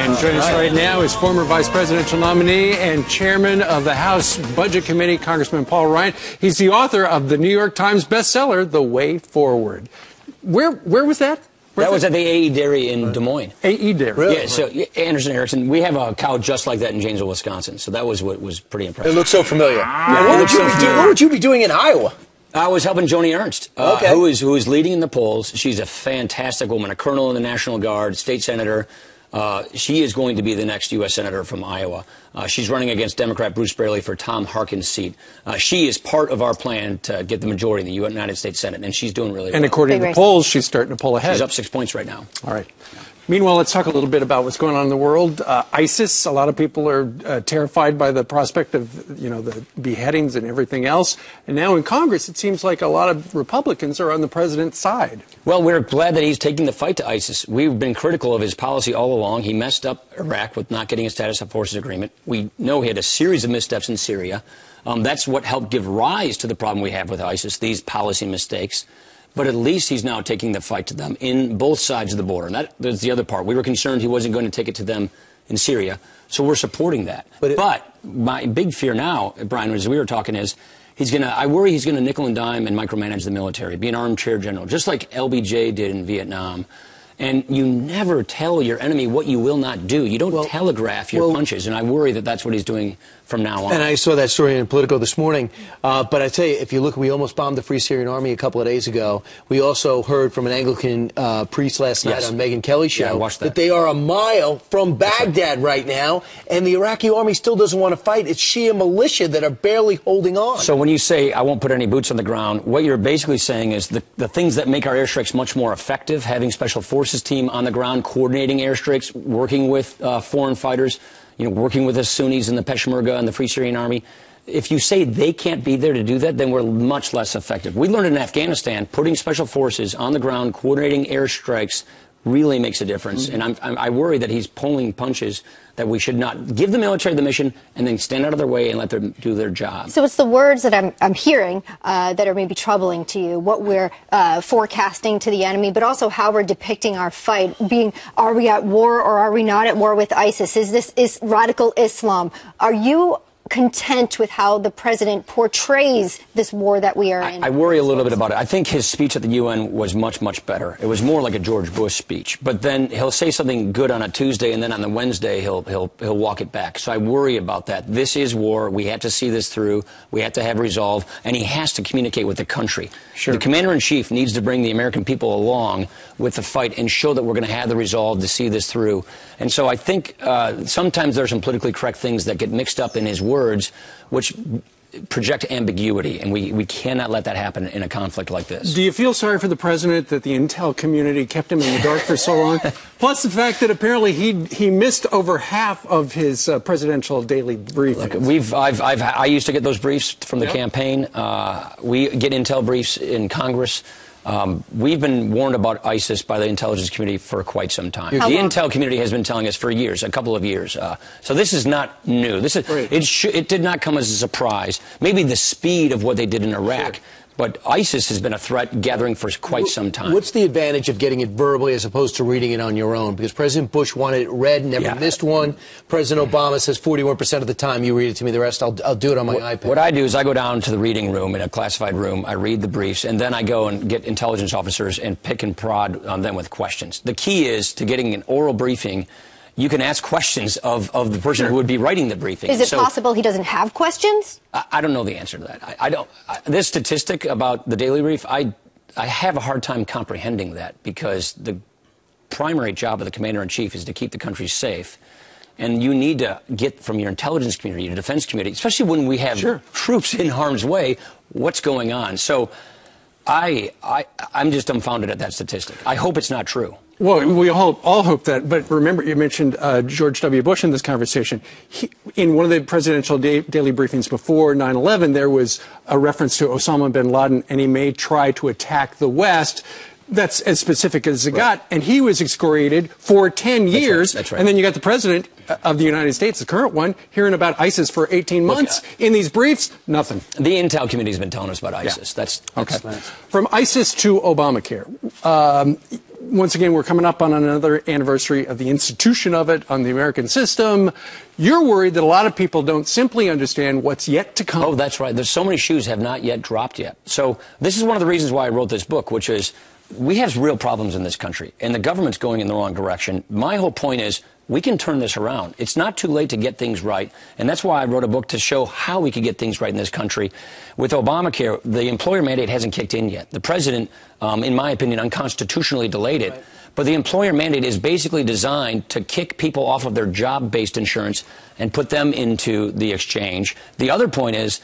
And joining us right now is former vice presidential nominee and chairman of the House Budget Committee, Congressman Paul Ryan. He's the author of the New York Times bestseller, The Way Forward. Where was that? That was at the A.E. Dairy in Des Moines. A.E. Dairy. Really? Yeah, so Anderson Erickson, we have a cow just like that in Janesville, Wisconsin. So that was what was pretty impressive. It looks so familiar. What would you be doing in Iowa? I was helping Joni Ernst, who is leading in the polls. She's a fantastic woman, a colonel in the National Guard, state senator. She is going to be the next U.S. Senator from Iowa. She's running against Democrat Bruce Braley for Tom Harkin's seat. She is part of our plan to get the majority in the United States Senate, and she's doing really well. And according to the polls, she's starting to pull ahead. She's up 6 points right now. All right. Meanwhile, let's talk a little bit about what's going on in the world. ISIS, a lot of people are terrified by the prospect of, the beheadings and everything else. And now in Congress, it seems like a lot of Republicans are on the president's side. Well, we're glad that he's taking the fight to ISIS. We've been critical of his policy all along. He messed up Iraq with not getting a status of forces agreement. We know he had a series of missteps in Syria. That's what helped give rise to the problem we have with ISIS, these policy mistakes. But at least he's now taking the fight to them in both sides of the border. And that's the other part. We were concerned he wasn't going to take it to them in Syria. So we're supporting that. But my big fear now, Brian, as we were talking, is I worry he's going to nickel and dime and micromanage the military, be an armchair general, just like LBJ did in Vietnam. And you never tell your enemy what you will not do. You don't telegraph your punches. And I worry that that's what he's doing from now on. And I saw that story in Politico this morning. But I tell you, if you look, we almost bombed the Free Syrian Army a couple of days ago. We also heard from an Anglican priest last night on Megyn Kelly's show that they are a mile from Baghdad right now. And the Iraqi army still doesn't want to fight. It's Shia militia that are barely holding on. So when you say, I won't put any boots on the ground, what you're basically saying is the things that make our airstrikes much more effective, having special forces team on the ground, coordinating airstrikes, working with foreign fighters, working with the Sunnis and the Peshmerga and the Free Syrian Army. If you say they can't be there to do that, then we're much less effective. We learned in Afghanistan, putting special forces on the ground, coordinating airstrikes, really makes a difference. And I worry that he's pulling punches that we should not give the military the mission and then stand out of their way and let them do their job. So it's the words that I'm hearing that are maybe troubling to you, what we're forecasting to the enemy, but also how we're depicting our fight, are we at war or are we not at war with ISIS? Is radical Islam? Are you content with how the president portrays this war that we are in? I worry a little bit about it. I think his speech at the UN was much, much better. It was more like a George Bush speech. But then he'll say something good on a Tuesday, and then on the Wednesday he'll walk it back. So I worry about that. This is war. We have to see this through. We have to have resolve. And he has to communicate with the country. Sure. The commander-in-chief needs to bring the American people along with the fight and show that we're going to have the resolve to see this through. And so I think sometimes there are some politically correct things that get mixed up in his words, which project ambiguity, and we cannot let that happen in a conflict like this. Do you feel sorry for the president that the intel community kept him in the dark for so long? Plus the fact that apparently he missed over half of his presidential daily briefings. Look, I used to get those briefs from the campaign. We get intel briefs in Congress. We've been warned about ISIS by the intelligence community for quite some time. The intel community has been telling us for years, a couple of years. So this is not new. It did not come as a surprise. Maybe the speed of what they did in Iraq. Sure. But ISIS has been a threat gathering for quite some time. What's the advantage of getting it verbally as opposed to reading it on your own? Because President Bush wanted it read, never missed one. President Obama says 41% of the time you read it to me. The rest I'll do it on my iPad. What I do is I go down to the reading room in a classified room. I read the briefs, and then I go and get intelligence officers and pick and prod on them with questions. The key is to getting an oral briefing. You can ask questions of the person who would be writing the briefing. Is it possible he doesn't have questions? I don't know the answer to that. This statistic about the daily brief, I have a hard time comprehending that, because the primary job of the commander-in-chief is to keep the country safe. And you need to get from your intelligence community, your defense community, especially when we have troops in harm's way, what's going on. So I'm just dumbfounded at that statistic. I hope it's not true. Well, we all hope that. But remember, you mentioned George W. Bush in this conversation. In one of the presidential daily briefings before 9/11, there was a reference to Osama bin Laden, and he may try to attack the West. That's as specific as it got. And he was excoriated for 10 years. That's right. And then you got the president of the United States, the current one, hearing about ISIS for 18 months. In these briefs, nothing. The intel community has been telling us about ISIS. That's okay. From ISIS to Obamacare. once again, we're coming up on another anniversary of the institution of it on the American system. You're worried that a lot of people don't simply understand what's yet to come. Oh, that's right. There's so many shoes have not yet dropped yet. So this is one of the reasons why I wrote this book, which is we have real problems in this country, and the government's going in the wrong direction. My whole point is we can turn this around. It's not too late to get things right, and that's why I wrote a book to show how we could get things right in this country. With Obamacare, the employer mandate hasn't kicked in yet. The president, in my opinion, unconstitutionally delayed it. Right. But the employer mandate is basically designed to kick people off of their job-based insurance and put them into the exchange. The other point is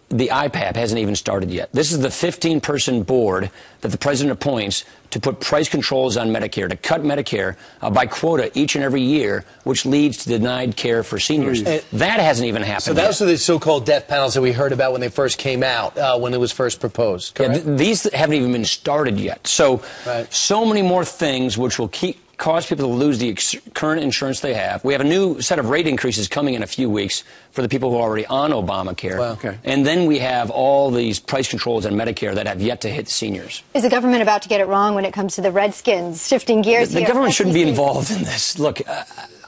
the IPAP hasn't even started yet. This is the 15-person board that the president appoints to put price controls on Medicare, to cut Medicare by quota each and every year, which leads to denied care for seniors. That hasn't even happened So those are the so-called death panels that we heard about when they first came out, when it was first proposed, correct? Yeah, these haven't even been started yet. So, so many more things which will cause people to lose the current insurance they have. We have a new set of rate increases coming in a few weeks for the people who are already on Obamacare. Wow. Okay. And then we have all these price controls on Medicare that have yet to hit seniors. Is the government about to get it wrong when it comes to the Redskins? Shifting gears The government shouldn't be involved in this. Look,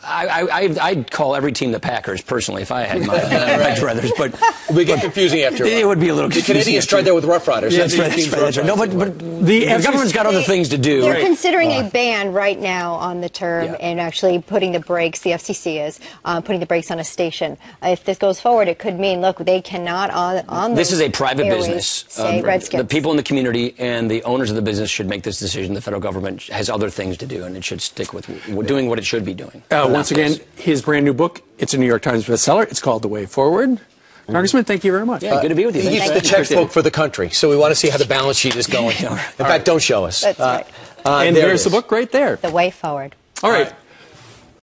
I'd call every team the Packers, personally, if I had my druthers. But it would get confusing after a while. It would be a little confusing. The Canadians tried that with Rough Riders. Yeah, that's right. No, but the government's got other things to do. They're considering a ban right now on the term and actually putting the brakes, the FCC is, putting the brakes on a station. If this goes forward, it could mean, look, they cannot on This is a private business. Say Redskins. The people in the community and the owners of the business should make this decision. The federal government has other things to do, and it should stick with doing what it should be doing. Once again, his brand new book, it's a New York Times bestseller. It's called The Way Forward. Congressman, thank you very much. Yeah, good to be with you. He's the checkbook for the country, so we want to see how the balance sheet is going. In fact, don't show us. That's right. And there's the book right there. The Way Forward. All right.